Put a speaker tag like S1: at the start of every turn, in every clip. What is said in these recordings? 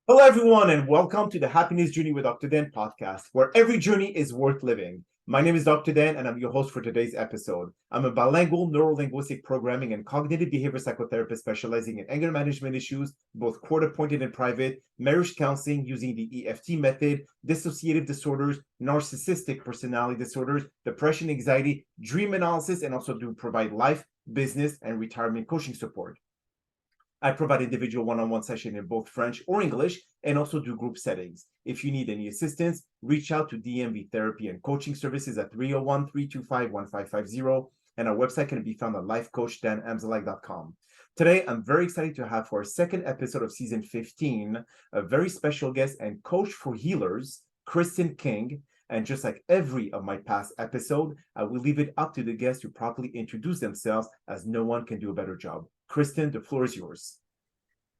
S1: Hello, everyone, and welcome to the Happiness Journey with Dr. Dan podcast, where every journey is worth living. My name is Dr. Dan, and I'm your host for today's episode. I'm a bilingual neuro-linguistic programming and cognitive behavior psychotherapist specializing in anger management issues, both court-appointed and private, marriage counseling using the EFT method, dissociative disorders, narcissistic personality disorders, depression, anxiety, dream analysis, and also do provide life, business, and retirement coaching support. I provide individual one-on-one session in both French or English and also do group settings. If you need any assistance, reach out to DMV therapy and coaching services at 301-325-1550. And our website can be found at lifecoachddanamzallag.com. Today, I'm very excited to have for our second episode of season 15, a very special guest and coach for healers, Kristen King. And just like every of my past episode, I will leave it up to the guests to properly introduce themselves, as no one can do a better job. Kristen, the floor is yours.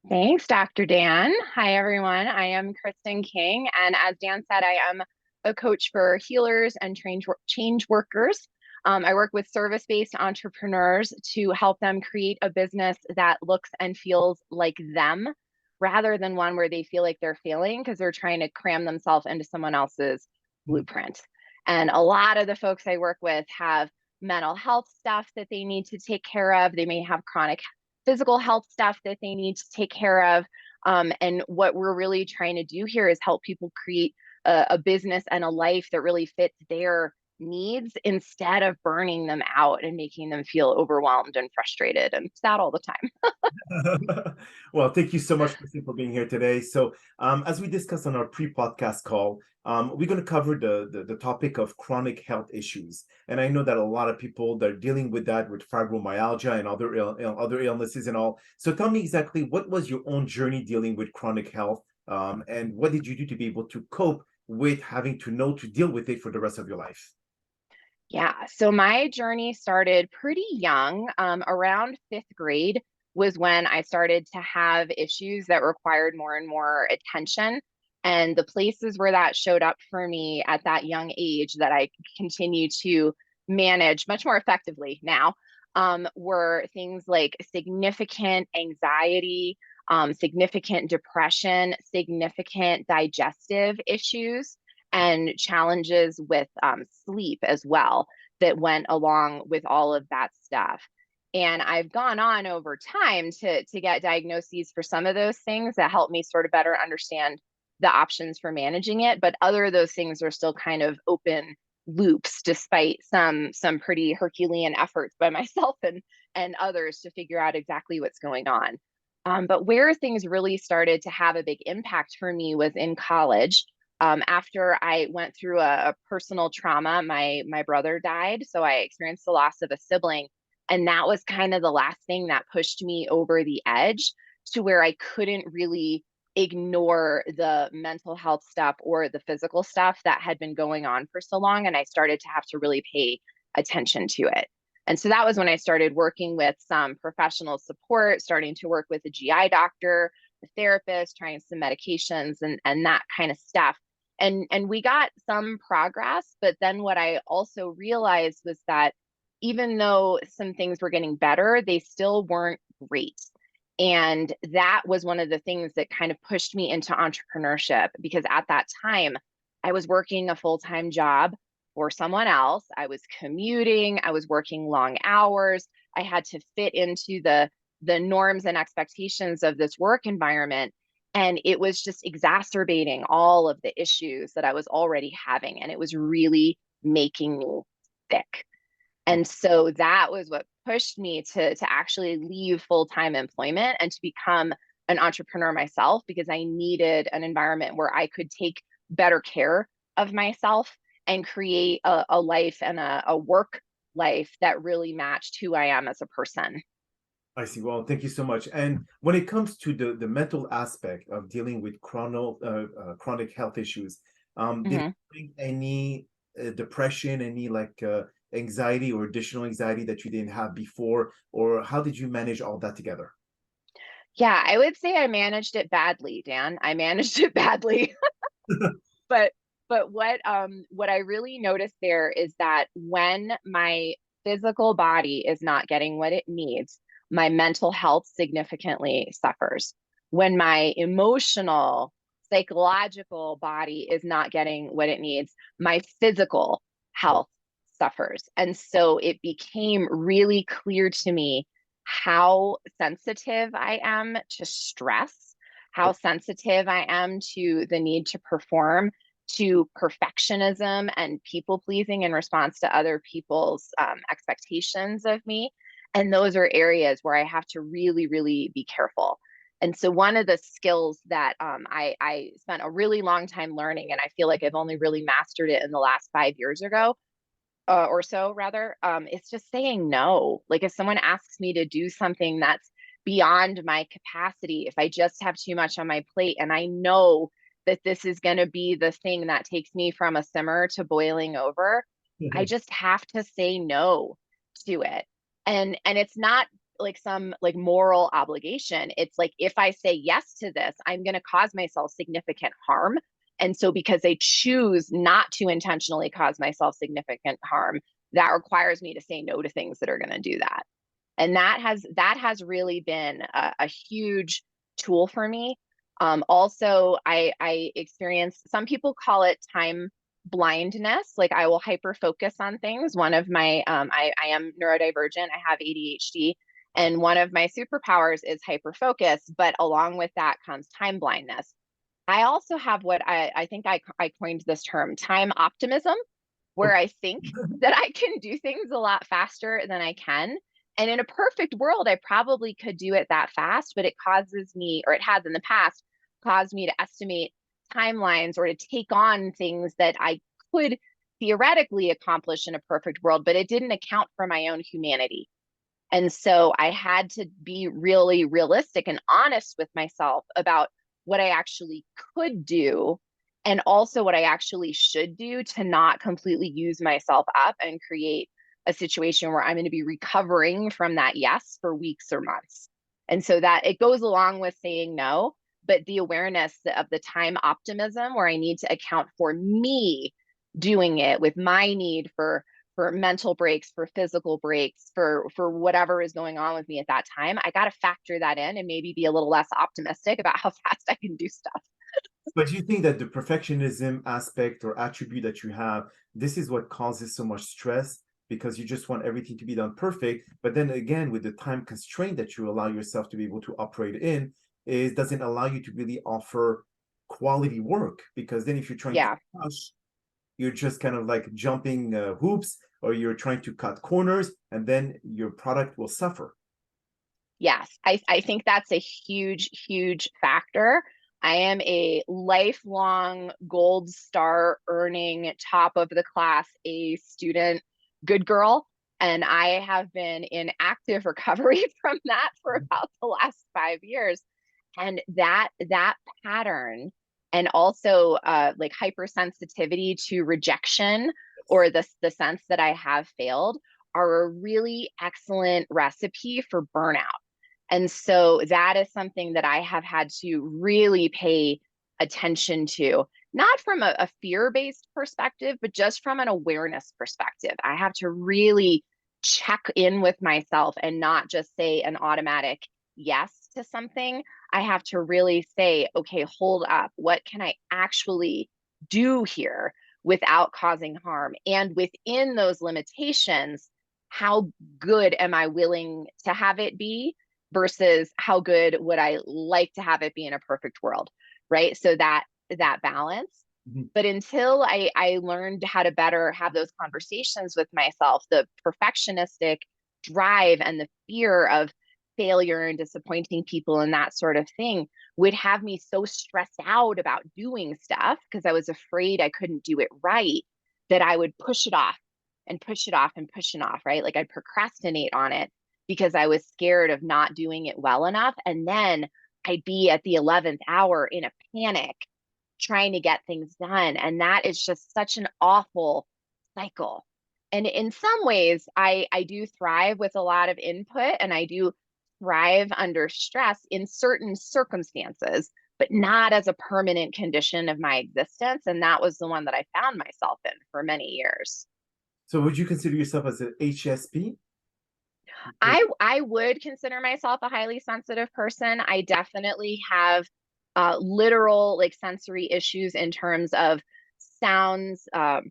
S2: Thanks, Dr. Dan. Hi, everyone. I am Kristen King. And as Dan said, I am a coach for healers and change workers. I work with service-based entrepreneurs to help them create a business that looks and feels like them rather than one where they feel like they're failing because they're trying to cram themselves into someone else's blueprint. And a lot of the folks I work with have mental health stuff that they need to take care of. They may have chronic physical health stuff that they need to take care of. And what we're really trying to do here is help people create a business and a life that really fits their needs instead of burning them out and making them feel overwhelmed and frustrated and sad all the time.
S1: Well, thank you so much, Kristen, for being here today. So, as we discussed on our pre-podcast call, we're going to cover the topic of chronic health issues. And I know that a lot of people that are dealing with that, with fibromyalgia and other illnesses and all. So, tell me exactly, what was your own journey dealing with chronic health, and what did you do to be able to cope with having to know to deal with it for the rest of your life?
S2: Yeah, so my journey started pretty young. Around fifth grade was when I started to have issues that required more and more attention. And the places where that showed up for me at that young age that I continue to manage much more effectively now were things like significant anxiety, significant depression, significant digestive issues and challenges with sleep as well that went along with all of that stuff. And I've gone on over time to get diagnoses for some of those things that help me sort of better understand the options for managing it. But other of those things are still kind of open loops, despite some pretty Herculean efforts by myself and others to figure out exactly what's going on. But where things really started to have a big impact for me was in college. After I went through a personal trauma, my brother died, so I experienced the loss of a sibling, and that was kind of the last thing that pushed me over the edge to where I couldn't really ignore the mental health stuff or the physical stuff that had been going on for so long, and I started to have to really pay attention to it. And so that was when I started working with some professional support, starting to work with a GI doctor, a therapist, trying some medications and that kind of stuff. And we got some progress, but then what I also realized was that even though some things were getting better, they still weren't great. And that was one of the things that kind of pushed me into entrepreneurship, because at that time I was working a full-time job for someone else. I was commuting, I was working long hours. I had to fit into the norms and expectations of this work environment. And it was just exacerbating all of the issues that I was already having. And it was really making me sick. And so that was what pushed me to actually leave full-time employment and to become an entrepreneur myself, because I needed an environment where I could take better care of myself and create a life and a work life that really matched who I am as a person.
S1: I see. Well, thank you so much. And when it comes to the mental aspect of dealing with chronic health issues, did
S2: Mm-hmm.
S1: it bring any depression, any anxiety or additional anxiety that you didn't have before, or how did you manage all that together?
S2: Yeah, I would say I managed it badly, Dan. I managed it badly. But what I really noticed there is that when my physical body is not getting what it needs, my mental health significantly suffers. when my emotional, psychological body is not getting what it needs, my physical health suffers. And so it became really clear to me how sensitive I am to stress, how sensitive I am to the need to perform, to perfectionism and people pleasing in response to other people's expectations of me. And those are areas where I have to really, really be careful. And so one of the skills that I spent a really long time learning, and I feel like I've only really mastered it in the last 5 years ago, or so rather, it's just saying no. Like if someone asks me to do something that's beyond my capacity, if I just have too much on my plate and I know that this is going to be the thing that takes me from a simmer to boiling over, I just have to say no to it. And it's not like some like moral obligation. It's like if I say yes to this, I'm going to cause myself significant harm. And so because I choose not to intentionally cause myself significant harm, that requires me to say no to things that are going to do that. And that has really been a huge tool for me. Also, I experience, some people call it time blindness. Like I will hyper focus on things. One of my, I am neurodivergent. I have ADHD. And one of my superpowers is hyper focus. But along with that comes time blindness. I also have what I think I coined this term, time optimism, where I think that I can do things a lot faster than I can. And in a perfect world, I probably could do it that fast, but it causes me, or it has in the past, caused me to estimate timelines or to take on things that I could theoretically accomplish in a perfect world, but it didn't account for my own humanity. And so I had to be really realistic and honest with myself about what I actually could do and also what I actually should do to not completely use myself up and create a situation where I'm going to be recovering from that yes for weeks or months. And so that it goes along with saying no, but the awareness of the time optimism where I need to account for me doing it with my need for mental breaks, for physical breaks, for whatever is going on with me at that time. I got to factor that in and maybe be a little less optimistic about how fast I can do stuff.
S1: But do you think that the perfectionism aspect or attribute that you have, this is what causes so much stress because you just want everything to be done perfect. But then again, with the time constraint that you allow yourself to be able to operate in, is doesn't allow you to really offer quality work because then if you're trying to
S2: Yeah.
S1: rush, you're just kind of like jumping hoops or you're trying to cut corners and then your product will suffer.
S2: Yes. I think that's a huge, huge factor. I am a lifelong gold star earning top of the class A student, good girl. And I have been in active recovery from that for about the last 5 years. And that pattern and also like hypersensitivity to rejection or the sense that I have failed are a really excellent recipe for burnout. And so that is something that I have had to really pay attention to, not from a fear-based perspective, but just from an awareness perspective. I have to really check in with myself and not just say an automatic yes to something. I have to really say, okay, hold up. What can I actually do here without causing harm? And within those limitations, how good am I willing to have it be versus how good would I like to have it be in a perfect world, right? So that balance.
S1: Mm-hmm.
S2: But until I learned how to better have those conversations with myself, the perfectionistic drive and the fear of failure and disappointing people and that sort of thing would have me so stressed out about doing stuff because I was afraid I couldn't do it right that I would push it off and push it off and push it off, right? Like I'd procrastinate on it because I was scared of not doing it well enough. And then I'd be at the 11th hour in a panic trying to get things done. And that is just such an awful cycle. And in some ways, I do thrive with a lot of input and I do thrive under stress in certain circumstances, but not as a permanent condition of my existence. And that was the one that I found myself in for many years.
S1: So would you consider yourself as an HSP?
S2: I would consider myself a highly sensitive person. I definitely have literal like sensory issues in terms of sounds,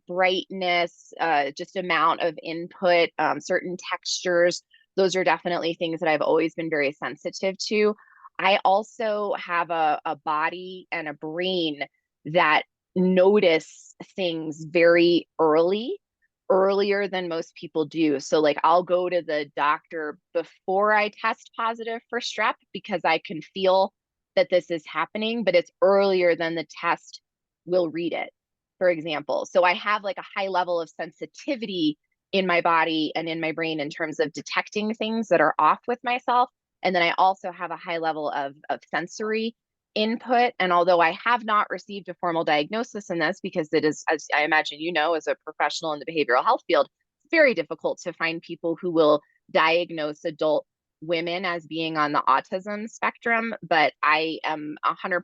S2: brightness, just amount of input, certain textures. Those are definitely things that I've always been very sensitive to. I also have a body and a brain that notice things very earlier than most people do. So like I'll go to the doctor before I test positive for strep because I can feel that this is happening, but it's earlier than the test will read it, for example. So I have like a high level of sensitivity in my body and in my brain in terms of detecting things that are off with myself. And then I also have a high level of sensory input. And although I have not received a formal diagnosis in this, because it is, as I imagine you know, as a professional in the behavioral health field, it's very difficult to find people who will diagnose adult women as being on the autism spectrum, but I am 100%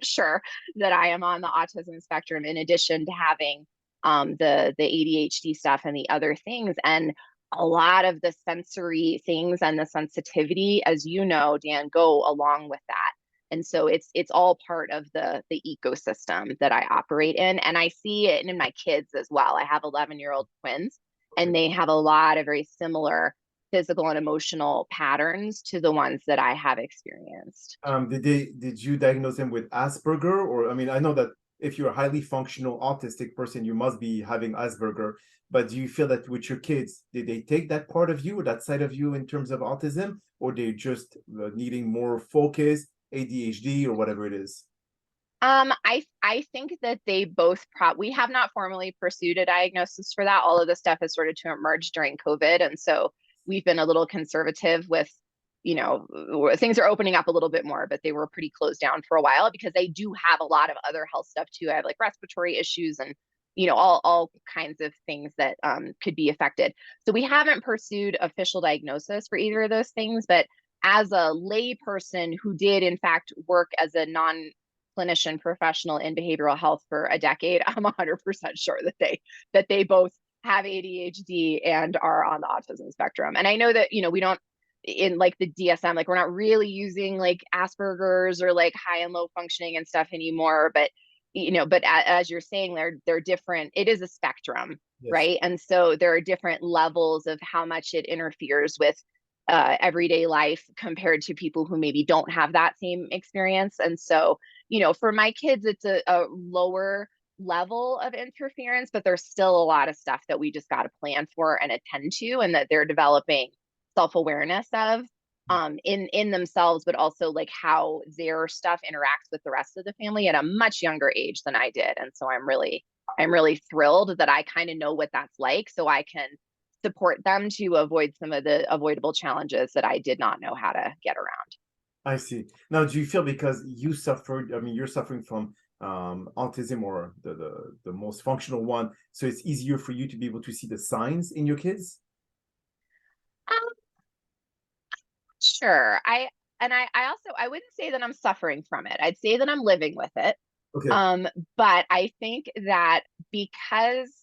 S2: sure that I am on the autism spectrum in addition to having the ADHD stuff and the other things. And a lot of the sensory things and the sensitivity, as you know, Dan, go along with that. And so it's all part of the ecosystem that I operate in. And I see it in my kids as well. I have 11-year-old twins, and they have a lot of very similar physical and emotional patterns to the ones that I have experienced.
S1: Did you diagnose them with Asperger? Or I mean, I know that if you're a highly functional autistic person, you must be having Asperger. But do you feel that with your kids, did they take that part of you or that side of you in terms of autism, or they just needing more focus, ADHD, or whatever it is?
S2: I think that they both we have not formally pursued a diagnosis for that. All of this stuff has started to emerge during COVID. And so we've been a little conservative with, things are opening up a little bit more, but they were pretty closed down for a while because I do have a lot of other health stuff too. I have like respiratory issues and, all kinds of things that could be affected. So we haven't pursued official diagnosis for either of those things, but as a lay person who did in fact work as a clinician professional in behavioral health for a decade, I'm 100% sure that they both have ADHD and are on the autism spectrum. And I know that, we don't in like the DSM, like we're not really using like Asperger's or like high and low functioning and stuff anymore. But, but as you're saying, they're different. It is a spectrum,
S1: Yes.
S2: right? And so there are different levels of how much it interferes with everyday life compared to people who maybe don't have that same experience. And so, for my kids, it's a lower level of interference, but there's still a lot of stuff that we just got to plan for and attend to, and that they're developing self-awareness of in themselves, but also like how their stuff interacts with the rest of the family at a much younger age than I did. And so I'm really thrilled that I kind of know what that's like, so I can support them to avoid some of the avoidable challenges that I did not know how to get around.
S1: I see. Now, do you feel because you suffered, I mean, you're suffering from autism or the most functional one, so it's easier for you to be able to see the signs in your kids?
S2: Um, sure. I also I wouldn't say that I'm suffering from it. I'd say that I'm living with it.
S1: Okay.
S2: But I think that because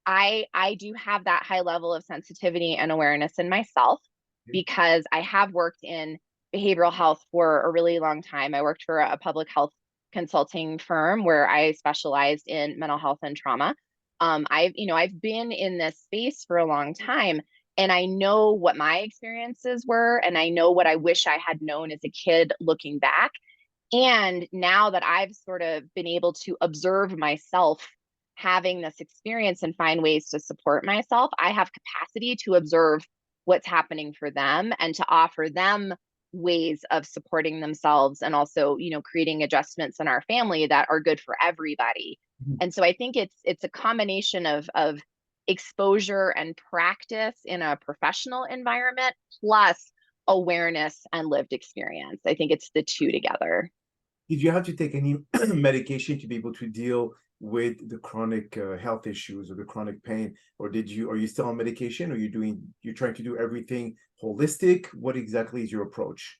S2: I do have that high level of sensitivity and awareness in myself, because I have worked in behavioral health for a really long time. I worked for a public health consulting firm where I specialized in mental health and trauma. I've been in this space for a long time, and I know what my experiences were, and I know what I wish I had known as a kid looking back. And now that I've sort of been able to observe myself having this experience and find ways to support myself, I have capacity to observe what's happening for them and to offer them ways of supporting themselves, and also, creating adjustments in our family that are good for everybody.
S1: Mhm.
S2: And so I think it's a combination of exposure and practice in a professional environment plus awareness and lived experience. I think it's the two together.
S1: Did you have to take any medication to be able to deal with the chronic health issues or the chronic pain, or are you still on medication, or you're trying to do everything holistic? What exactly is your approach?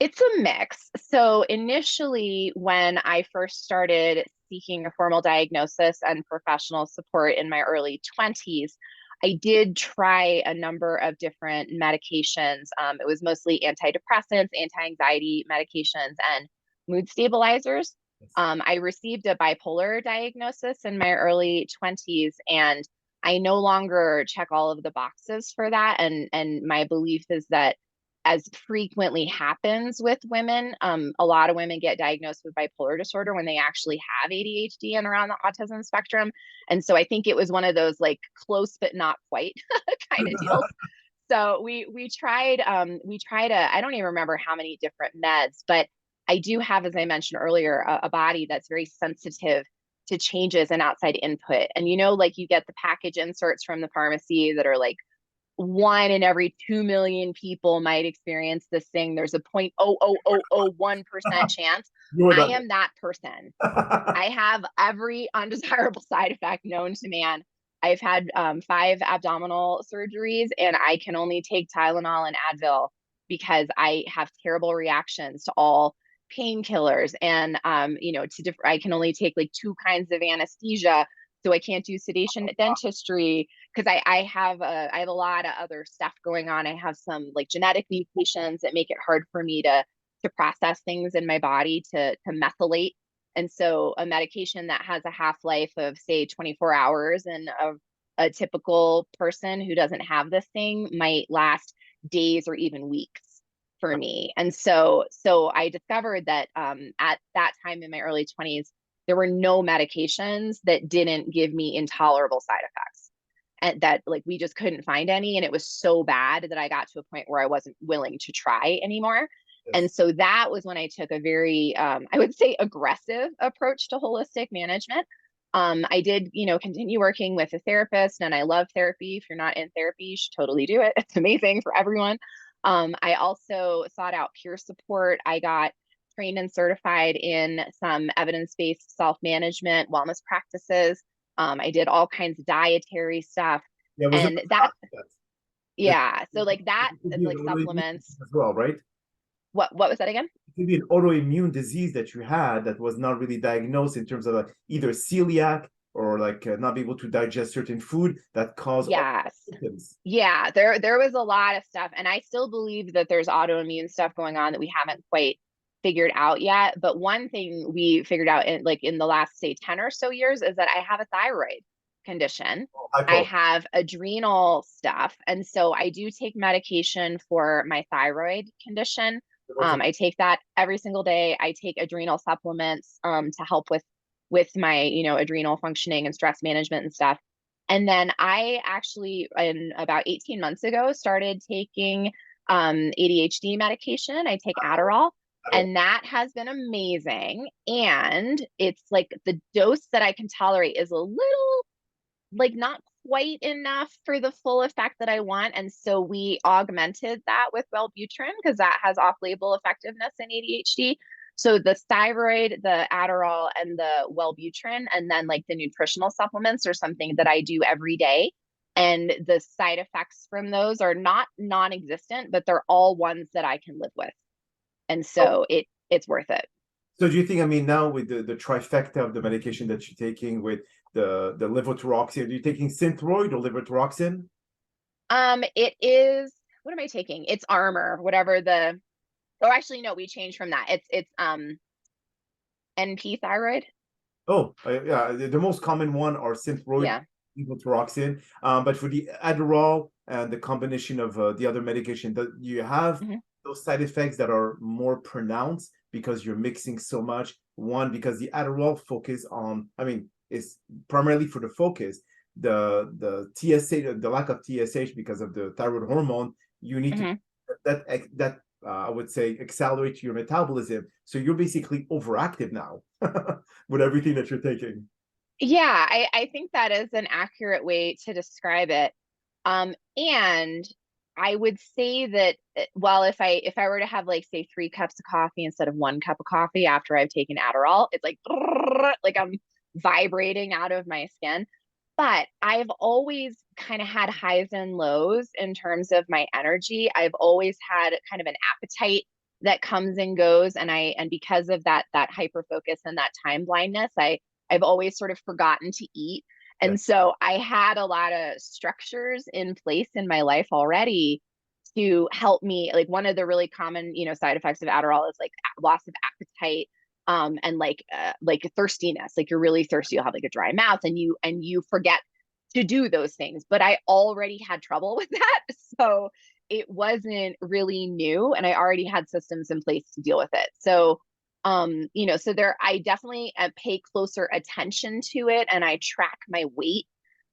S2: It's a mix. So initially, when I first started seeking a formal diagnosis and professional support in my early 20s, I did try a number of different medications. It was mostly antidepressants, anti-anxiety medications, and mood stabilizers. I received a bipolar diagnosis in my early 20s, and I no longer check all of the boxes for that. And my belief is that, as frequently happens with women, a lot of women get diagnosed with bipolar disorder when they actually have ADHD and are on the autism spectrum. And so I think it was one of those like close but not quite kind of deals. So we tried I don't even remember how many different meds, but I do have, as I mentioned earlier, a body that's very sensitive to changes and outside input. And like you get the package inserts from the pharmacy that are like, 1 in every 2 million people might experience this thing. There's a 0.00001% chance. I am that person. I have every undesirable side effect known to man. I've had 5 abdominal surgeries, and I can only take Tylenol and Advil because I have terrible reactions to all painkillers. And I can only take like 2 kinds of anesthesia, so I can't do sedation dentistry because I have a lot of other stuff going on. I have some like genetic mutations that make it hard for me to process things in my body to methylate. And so a medication that has a half-life of say 24 hours and a typical person who doesn't have this thing might last days or even weeks for me. And so I discovered that at that time in my early 20s, there were no medications that didn't give me intolerable side effects, and that like we just couldn't find any. And it was so bad that I got to a point where I wasn't willing to try anymore.
S1: Yes.
S2: And so that was when I took a very, I would say, aggressive approach to holistic management. I did, continue working with a therapist, and I love therapy. If you're not in therapy, you should totally do it. It's amazing for everyone. I also sought out peer support. I got trained and certified in some evidence-based self-management wellness practices. I did all kinds of dietary stuff.
S1: Yeah, was it
S2: And that,
S1: that?
S2: yeah. So like that,
S1: It could be an
S2: like
S1: autoimmune
S2: supplements.
S1: as well, right?
S2: What was that again?
S1: It could be an autoimmune disease that you had that was not really diagnosed in terms of like either celiac or like not be able to digest certain food that cause all
S2: Yes.
S1: symptoms.
S2: Yeah, there was a lot of stuff, and I still believe that there's autoimmune stuff going on that we haven't quite figured out yet. But one thing we figured out in the last say 10 or so years is that I have a thyroid condition. I
S1: Hypo.
S2: have adrenal stuff, and so I do take medication for my thyroid condition. I take that every single day. I take adrenal supplements to help with my adrenal functioning and stress management and stuff. And then I actually, in about 18 months ago, started taking ADHD medication. I take Adderall, and that has been amazing. And it's like the dose that I can tolerate is a little, like, not quite enough for the full effect that I want. And so we augmented that with Wellbutrin because that has off-label effectiveness in ADHD. So the thyroid, the Adderall, and the Wellbutrin, and then like the nutritional supplements are something that I do every day. And the side effects from those are not non-existent, but they're all ones that I can live with. And so it's worth it.
S1: So do you think, I mean, now with the trifecta of the medication that you're taking with the levothyroxine, are you taking Synthroid or levothyroxine?
S2: It is, what am I taking? It's Armor, whatever the, oh, actually, no, we changed from that. It's NP thyroid.
S1: Oh, yeah, the most common one are Synthroid,
S2: Yeah.
S1: levothyroxine. But for the Adderall and the combination of the other medication, that you have
S2: Mhm.
S1: those side effects that are more pronounced because you're mixing so much. One, because the Adderall focus on, I mean, it's primarily for the focus. The TSH, the lack of TSH because of the thyroid hormone, you need to
S2: Mhm.
S1: that I would say accelerate your metabolism. So you're basically overactive now with everything that you're taking.
S2: Yeah, I think that is an accurate way to describe it. And I would say that well, if I were to have like say 3 cups of coffee instead of 1 cup of coffee after I've taken Adderall, it's like I'm vibrating out of my skin. But I've always kind of had highs and lows in terms of my energy. I've always had kind of an appetite that comes and goes, and because of that hyper focus and that time blindness, I've always sort of forgotten to eat.
S1: Yeah.
S2: And so I had a lot of structures in place in my life already to help me. Like one of the really common, side effects of Adderall is like loss of appetite, and like thirstiness. Like you're really thirsty, you'll have like a dry mouth, and you forget to do those things. But I already had trouble with that. So it wasn't really new, and I already had systems in place to deal with it. So so there, I definitely pay closer attention to it, and I track my weight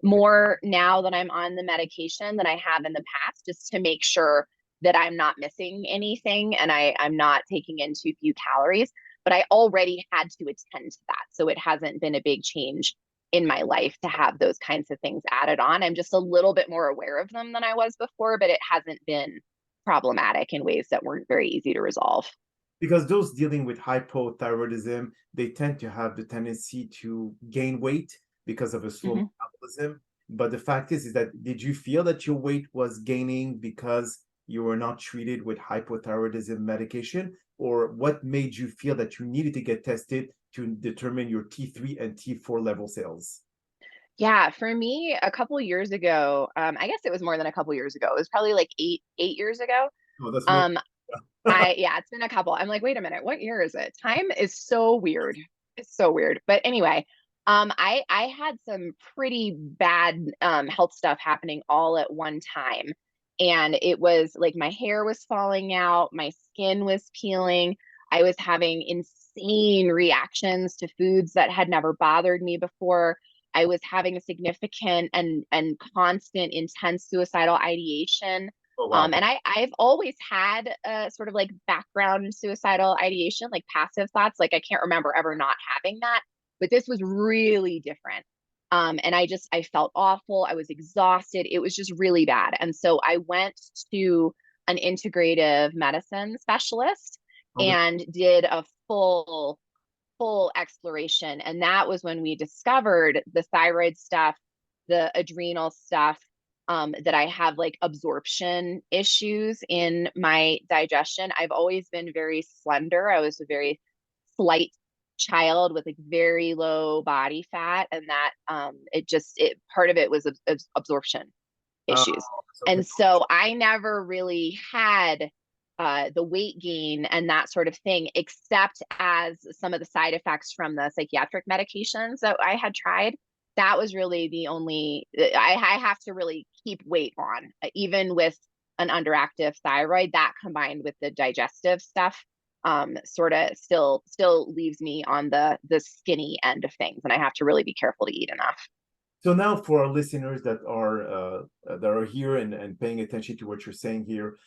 S2: more now that I'm on the medication than I have in the past, just to make sure that I'm not missing anything and I'm not taking in too few calories. But I already had to attend to that. So it hasn't been a big change in my life to have those kinds of things added on. I'm just a little bit more aware of them than I was before, but it hasn't been problematic in ways that weren't very easy to resolve.
S1: Because those dealing with hypothyroidism, they tend to have the tendency to gain weight because of a slow
S2: Mm-hmm.
S1: metabolism. But the fact is that did you feel that your weight was gaining because you were not treated with hypothyroidism medication? Or what made you feel that you needed to get tested to determine your T3 and T4 level cells?
S2: Yeah, for me, a couple years ago, I guess it was more than a couple years ago. It was probably like eight years ago.
S1: Oh, that's more.
S2: Um, yeah, it's been a couple. I'm like, wait a minute, what year is it? Time is so weird. It's so weird. But anyway, I had some pretty bad health stuff happening all at one time. And it was like my hair was falling out, my skin was peeling. I was having insane reactions to foods that had never bothered me before. I was having a significant and constant intense suicidal ideation.
S1: Oh, wow.
S2: And I've always had a sort of like background suicidal ideation, like passive thoughts. Like I can't remember ever not having that, but this was really different. And I felt awful. I was exhausted. It was just really bad. And so I went to an integrative medicine specialist
S1: Okay.
S2: and did a full exploration. And that was when we discovered the thyroid stuff, the adrenal stuff, that I have like absorption issues in my digestion. I've always been very slender. I was a very slight child with like very low body fat, and that it part of it was absorption
S1: Uh,
S2: issues.
S1: okay.
S2: And so I never really had the weight gain and that sort of thing, except as some of the side effects from the psychiatric medications that I had tried. That was really the only, I have to really keep weight on, even with an underactive thyroid. That combined with the digestive stuff sort of still leaves me on the skinny end of things, and I have to really be careful to eat enough.
S1: So now for our listeners that are here and paying attention to what you're saying here,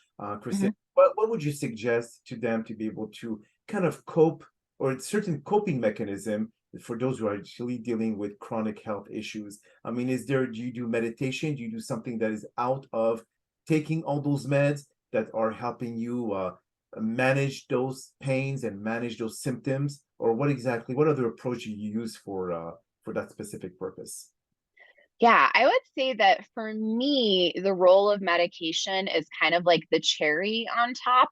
S1: Kristen,
S2: Mhm.
S1: what would you suggest to them to be able to kind of cope or certain coping mechanism for those who are actually dealing with chronic health issues? I mean, do you do meditation? Do you do something that is out of taking all those meds that are helping you manage those pains and manage those symptoms? Or what other approach do you use for that specific purpose?
S2: Yeah, I would say that for me, the role of medication is kind of like the cherry on top,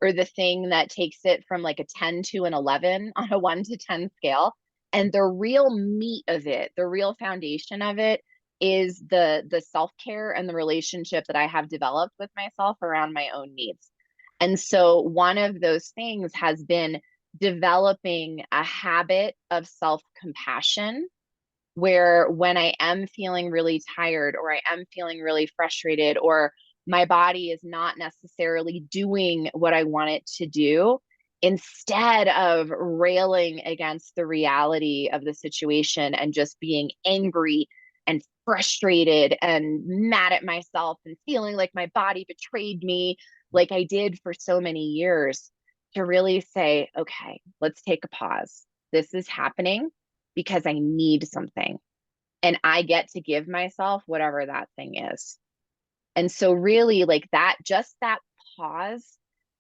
S2: or the thing that takes it from like a 10 to an 11 on a 1 to 10 scale. And the real meat of it, the real foundation of it is the self-care and the relationship that I have developed with myself around my own needs. And so one of those things has been developing a habit of self-compassion, where when I am feeling really tired or I am feeling really frustrated or my body is not necessarily doing what I want it to do, instead of railing against the reality of the situation and just being angry and frustrated and mad at myself and feeling like my body betrayed me, like I did for so many years, to really say, okay, let's take a pause. This is happening because I need something, and I get to give myself whatever that thing is. And so, really, like that, just that pause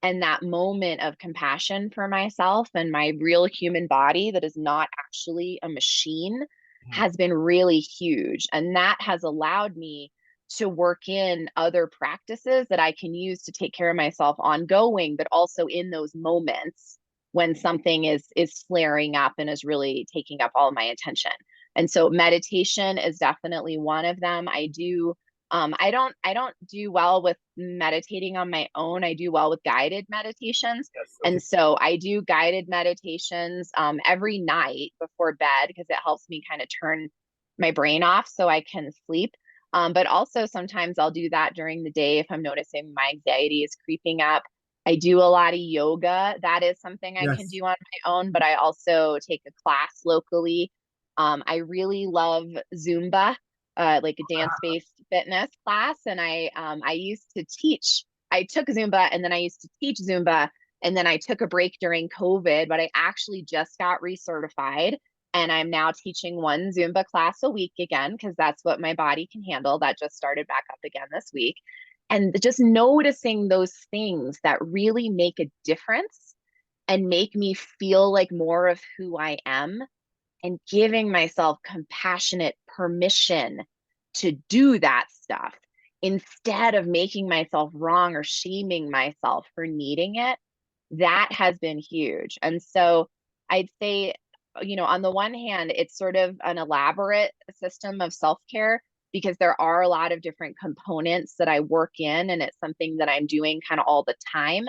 S2: and that moment of compassion for myself and my real human body that is not actually a machine has been really huge. And that has allowed me to work in other practices that I can use to take care of myself ongoing, but also in those moments when something is flaring up and is really taking up all of my attention. And so meditation is definitely one of them. I don't do well with meditating on my own. I do well with guided meditations.
S1: Yes.
S2: And
S1: Okay.
S2: so I do guided meditations every night before bed because it helps me kind of turn my brain off so I can sleep. But also sometimes I'll do that during the day if I'm noticing my anxiety is creeping up. I do a lot of yoga. That is something I can
S1: Yes.
S2: do on my own, but I also take a class locally. I really love Zumba, like a dance-based fitness class, and I used to teach. I took Zumba, and then I used to teach Zumba, and then I took a break during COVID, but I actually just got recertified, and I'm now teaching one Zumba class a week again because that's what my body can handle. That just started back up again this week. And just noticing those things that really make a difference and make me feel like more of who I am, and giving myself compassionate permission to do that stuff instead of making myself wrong or shaming myself for needing it, that has been huge. And so I'd say, on the one hand, it's sort of an elaborate system of self-care because there are a lot of different components that I work in, and it's something that I'm doing kind of all the time.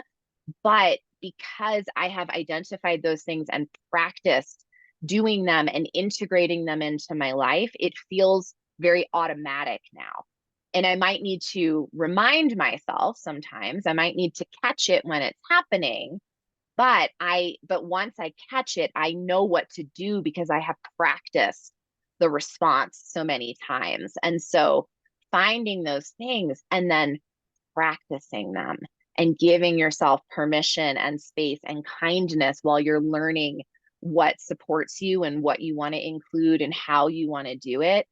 S2: But because I have identified those things and practiced doing them and integrating them into my life, it feels very automatic now. And I might need to remind myself sometimes, I might need to catch it when it's happening. But once I catch it, I know what to do because I have practiced the response so many times. And so finding those things and then practicing them and giving yourself permission and space and kindness while you're learning what supports you and what you want to include and how you want to do it.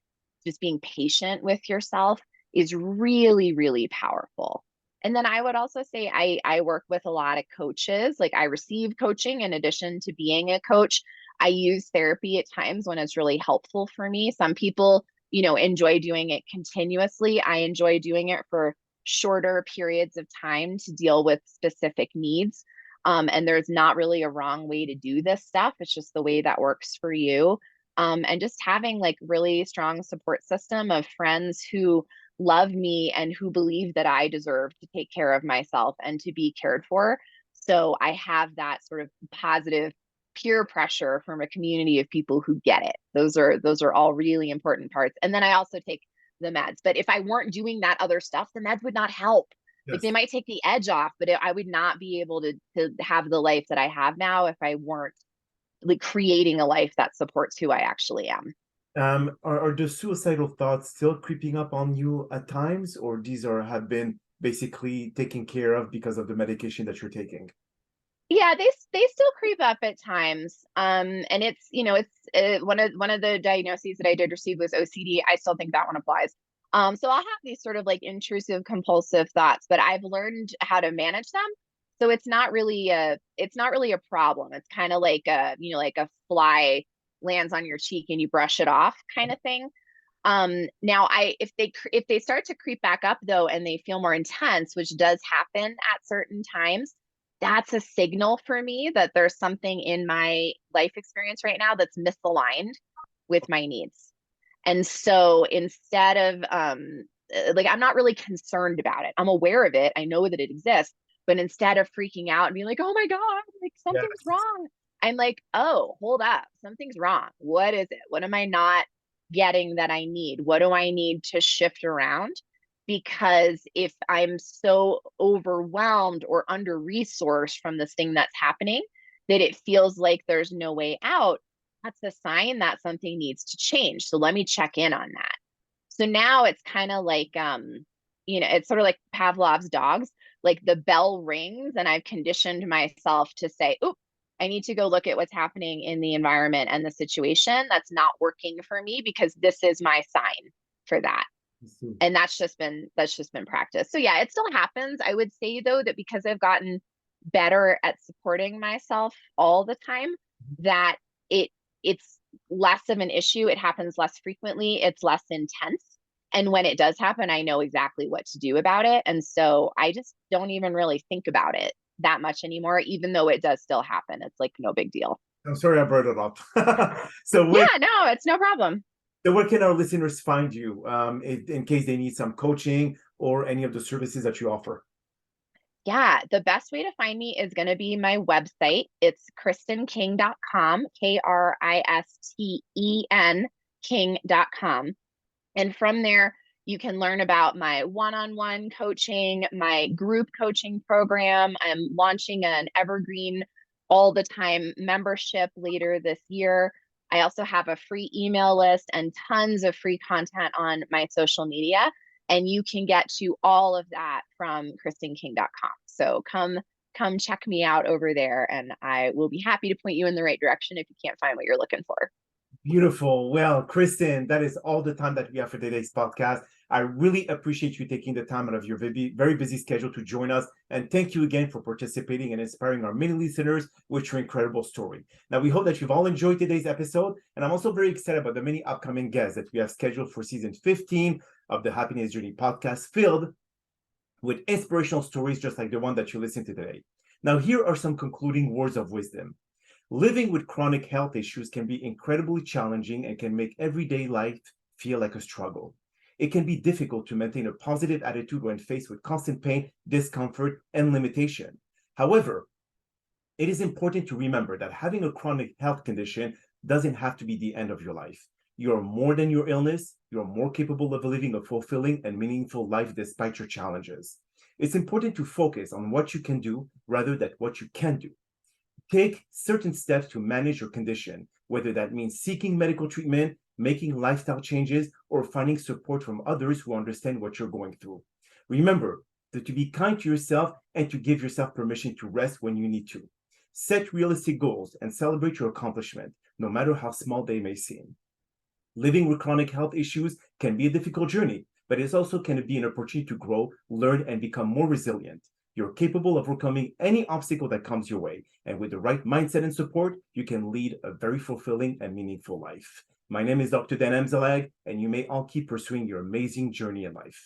S2: Just being patient with yourself is really, really powerful. And then I would also say I work with a lot of coaches. Like I receive coaching in addition to being a coach. I use therapy at times when it's really helpful for me. Some people, enjoy doing it continuously. I enjoy doing it for shorter periods of time to deal with specific needs. And there's not really a wrong way to do this stuff. It's just the way that works for you. And just having like really strong support system of friends who love me and who believe that I deserve to take care of myself and to be cared for. So I have that sort of positive peer pressure from a community of people who get it. Those are all really important parts. And then I also take the meds. But if I weren't doing that other stuff, the meds would not help. Like they
S1: Yes.
S2: might take the edge off, but I would not be able to have the life that I have now if I weren't like creating a life that supports who I actually am.
S1: Are the suicidal thoughts still creeping up on you at times, or these are have been basically taken care of because of the medication that you're taking?
S2: Yeah, they still creep up at times. And it's one of the diagnoses that I did receive was OCD. I still think that one applies. So I'll have these sort of like intrusive compulsive thoughts, but I've learned how to manage them. So it's not really a problem. It's kind of like like a fly lands on your cheek and you brush it off kind of thing. Now if they start to creep back up though and they feel more intense, which does happen at certain times, that's a signal for me that there's something in my life experience right now that's misaligned with my needs. And so instead of like I'm not really concerned about it. I'm aware of it. I know that it exists, but instead of freaking out and being like, "Oh my God, like something's
S1: Yes.
S2: wrong." I'm like, "Oh, hold up. Something's wrong. What is it? What am I not getting that I need? What do I need to shift around?" Because if I'm so overwhelmed or under resourced from this thing that's happening that it feels like there's no way out, that's a sign that something needs to change. So let me check in on that. So now it's kind of like it's sort of like Pavlov's dogs. Like the bell rings and I've conditioned myself to say, "Oop, I need to go look at what's happening in the environment and the situation that's not working for me because this is my sign for that."
S1: I see.
S2: And that's just been practice. So yeah, it still happens. I would say though that because I've gotten better at supporting myself all the time, that it it's less of an issue. It happens less frequently. It's less intense. And when it does happen, I know exactly what to do about it. And so I just don't even really think about it that much anymore, even though it does still happen. It's like no big deal.
S1: I'm sorry I brought it up. So
S2: Yeah, no, it's no problem.
S1: where can our listeners find you in case they need some coaching or any of the services that you offer?
S2: Yeah, the best way to find me is going to be my website. It's kristenking.com, Kristen king.com. And from there, you can learn about my one-on-one coaching, my group coaching program. I'm launching an evergreen all the time membership later this year. I also have a free email list and tons of free content on my social media. And you can get to all of that from kristenking.com. So come check me out over there, and I will be happy to point you in the right direction if you can't find what you're looking for.
S1: Beautiful. Well, Kristen, that is all the time that we have for today's podcast. I really appreciate you taking the time out of your very busy schedule to join us. And thank you again for participating and inspiring our many listeners with your incredible story. Now, we hope that you've all enjoyed today's episode. And I'm also very excited about the many upcoming guests that we have scheduled for season 15 of the Happiness Journey podcast, filled with inspirational stories just like the one that you listened to today. Now, here are some concluding words of wisdom. Living with chronic health issues can be incredibly challenging and can make everyday life feel like a struggle. It can be difficult to maintain a positive attitude when faced with constant pain, discomfort, and limitation. However, it is important to remember that having a chronic health condition doesn't have to be the end of your life. You are more than your illness. You are more capable of living a fulfilling and meaningful life despite your challenges. It's important to focus on what you can do rather than what you can't do. Take certain steps to manage your condition, whether that means seeking medical treatment, making lifestyle changes, or finding support from others who understand what you're going through. Remember that to be kind to yourself and to give yourself permission to rest when you need to. Set realistic goals and celebrate your accomplishment, no matter how small they may seem. Living with chronic health issues can be a difficult journey, but it also can be an opportunity to grow, learn, and become more resilient. You're capable of overcoming any obstacle that comes your way. And with the right mindset and support, you can lead a very fulfilling and meaningful life. My name is Dr. Dan Amzallag, and you may all keep pursuing your amazing journey in life.